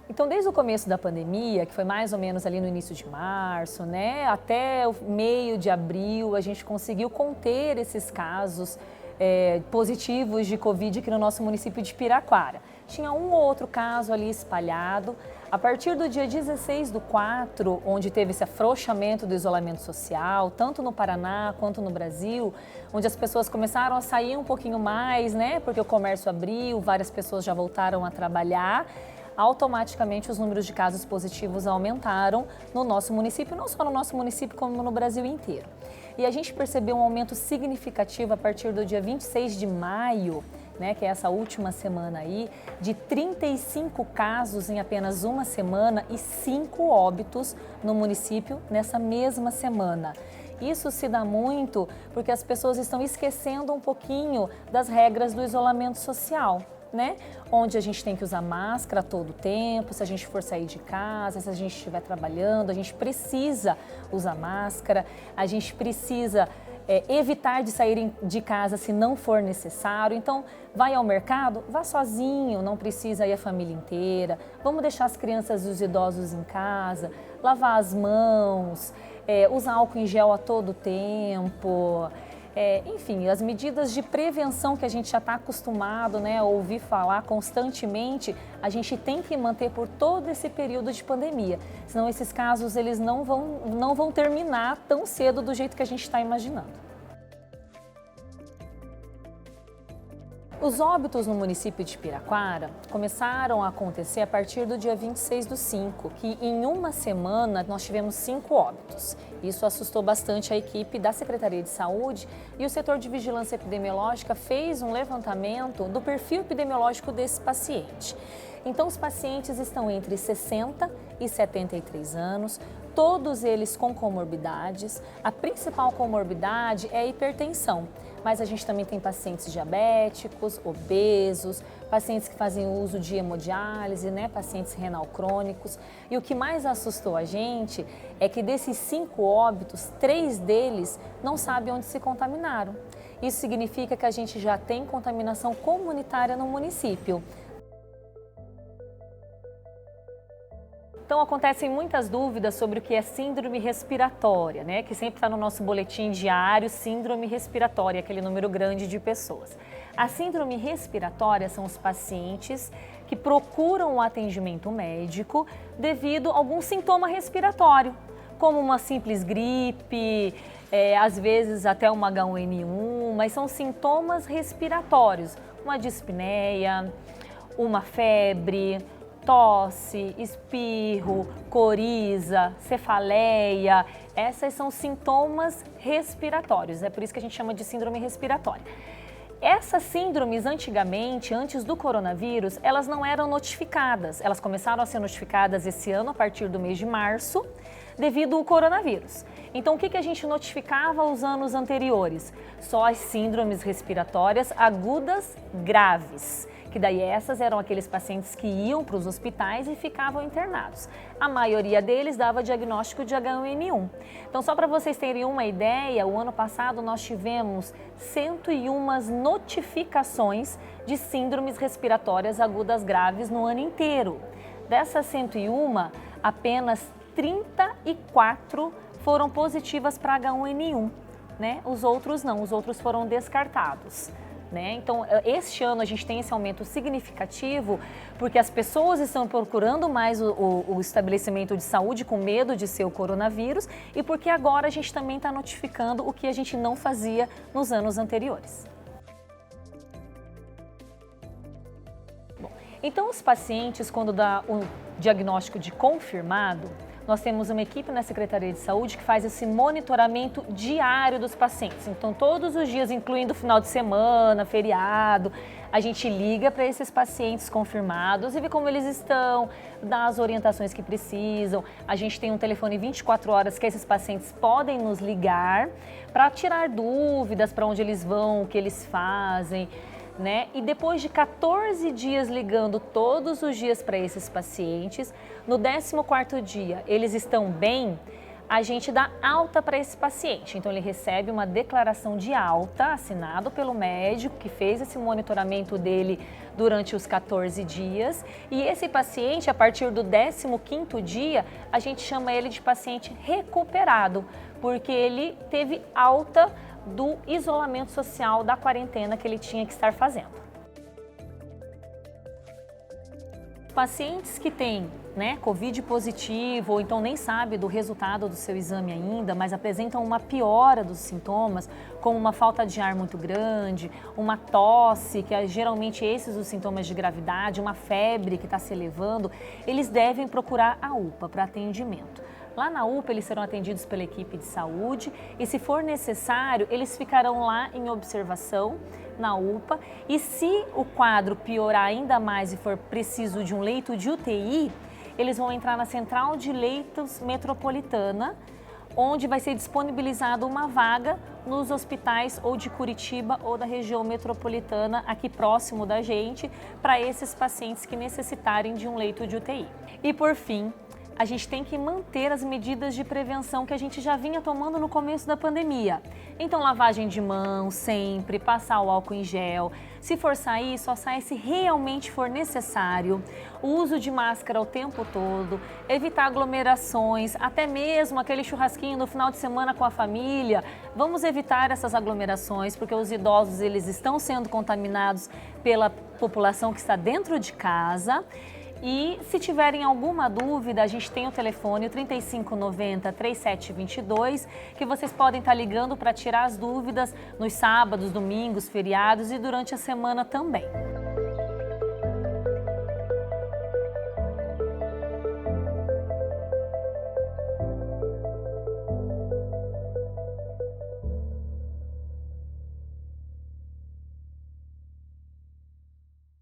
Então, desde o começo da pandemia, que foi mais ou menos ali no início de março, né, até o meio de abril, a gente conseguiu conter esses casos positivos de Covid aqui no nosso município de Piraquara. Tinha um ou outro caso ali espalhado. A partir do dia 16/4, onde teve esse afrouxamento do isolamento social, tanto no Paraná quanto no Brasil, onde as pessoas começaram a sair um pouquinho mais, né, porque o comércio abriu, várias pessoas já voltaram a trabalhar, automaticamente os números de casos positivos aumentaram no nosso município, não só no nosso município, como no Brasil inteiro. E a gente percebeu um aumento significativo a partir do dia 26 de maio, né, que é essa última semana aí, de 35 casos em apenas uma semana e 5 óbitos no município nessa mesma semana. Isso se dá muito porque as pessoas estão esquecendo um pouquinho das regras do isolamento social, né? Onde a gente tem que usar máscara todo o tempo, se a gente for sair de casa, se a gente estiver trabalhando, a gente precisa usar máscara, a gente precisa evitar de sair de casa se não for necessário. Então, vai ao mercado, vá sozinho, não precisa ir a família inteira. Vamos deixar as crianças e os idosos em casa, lavar as mãos, usar álcool em gel a todo tempo. Enfim, as medidas de prevenção que a gente já está acostumado, né, a ouvir falar constantemente, a gente tem que manter por todo esse período de pandemia. Senão esses casos eles não vão terminar tão cedo do jeito que a gente está imaginando. Os óbitos no município de Piraquara começaram a acontecer a partir do dia 26/5, que em uma semana nós tivemos 5 óbitos. Isso assustou bastante a equipe da Secretaria de Saúde e o setor de vigilância epidemiológica fez um levantamento do perfil epidemiológico desse paciente. Então, os pacientes estão entre 60 e 73 anos, todos eles com comorbidades. A principal comorbidade é a hipertensão, mas a gente também tem pacientes diabéticos, obesos, pacientes que fazem uso de hemodiálise, né, pacientes renal crônicos. E o que mais assustou a gente é que desses 5 óbitos, 3 deles não sabem onde se contaminaram. Isso significa que a gente já tem contaminação comunitária no município. Então, acontecem muitas dúvidas sobre o que é síndrome respiratória, né? Que sempre está no nosso boletim diário, síndrome respiratória, aquele número grande de pessoas. A síndrome respiratória são os pacientes que procuram o atendimento médico devido a algum sintoma respiratório, como uma simples gripe, às vezes até uma H1N1, mas são sintomas respiratórios, uma dispneia, uma febre, tosse, espirro, coriza, cefaleia, essas são sintomas respiratórios, é por isso que a gente chama de síndrome respiratória. Essas síndromes antigamente, antes do coronavírus, elas não eram notificadas, elas começaram a ser notificadas esse ano a partir do mês de março, devido ao coronavírus. Então, o que a gente notificava os anos anteriores? Só as síndromes respiratórias agudas graves, que daí essas eram aqueles pacientes que iam para os hospitais e ficavam internados. A maioria deles dava diagnóstico de H1N1. Então, só para vocês terem uma ideia, o ano passado nós tivemos 101 notificações de síndromes respiratórias agudas graves no ano inteiro. Dessas 101, apenas 34 foram positivas para H1N1, né? Os outros não, os outros foram descartados. Né? Então, este ano a gente tem esse aumento significativo porque as pessoas estão procurando mais o estabelecimento de saúde com medo de ser o coronavírus e porque agora a gente também está notificando o que a gente não fazia nos anos anteriores. Bom, então, os pacientes, quando dá o diagnóstico de confirmado, nós temos uma equipe na Secretaria de Saúde que faz esse monitoramento diário dos pacientes. Então, todos os dias, incluindo final de semana, feriado, a gente liga para esses pacientes confirmados e vê como eles estão, dá as orientações que precisam. A gente tem um telefone 24 horas que esses pacientes podem nos ligar para tirar dúvidas, para onde eles vão, o que eles fazem. Né? E depois de 14 dias ligando todos os dias para esses pacientes, no 14º dia eles estão bem, a gente dá alta para esse paciente. Então, ele recebe uma declaração de alta assinado pelo médico que fez esse monitoramento dele durante os 14 dias. E esse paciente, a partir do 15º dia, a gente chama ele de paciente recuperado, porque ele teve alta do isolamento social, da quarentena que ele tinha que estar fazendo. Pacientes que têm Covid positivo ou então nem sabe do resultado do seu exame ainda, mas apresentam uma piora dos sintomas, como uma falta de ar muito grande, uma tosse, que geralmente esses os sintomas de gravidade, uma febre que está se elevando, eles devem procurar a UPA para atendimento. Lá na UPA, eles serão atendidos pela equipe de saúde e, se for necessário, eles ficarão lá em observação na UPA. E se o quadro piorar ainda mais e for preciso de um leito de UTI, eles vão entrar na Central de Leitos Metropolitana, onde vai ser disponibilizada uma vaga nos hospitais ou de Curitiba ou da região metropolitana, aqui próximo da gente, para esses pacientes que necessitarem de um leito de UTI. E, por fim, a gente tem que manter as medidas de prevenção que a gente já vinha tomando no começo da pandemia. Então, lavagem de mãos sempre, passar o álcool em gel. Se for sair, só sai se realmente for necessário. O uso de máscara o tempo todo, evitar aglomerações, até mesmo aquele churrasquinho no final de semana com a família. Vamos evitar essas aglomerações, porque os idosos eles estão sendo contaminados pela população que está dentro de casa. E se tiverem alguma dúvida, a gente tem o telefone 3590-3722, que vocês podem estar ligando para tirar as dúvidas nos sábados, domingos, feriados e durante a semana também.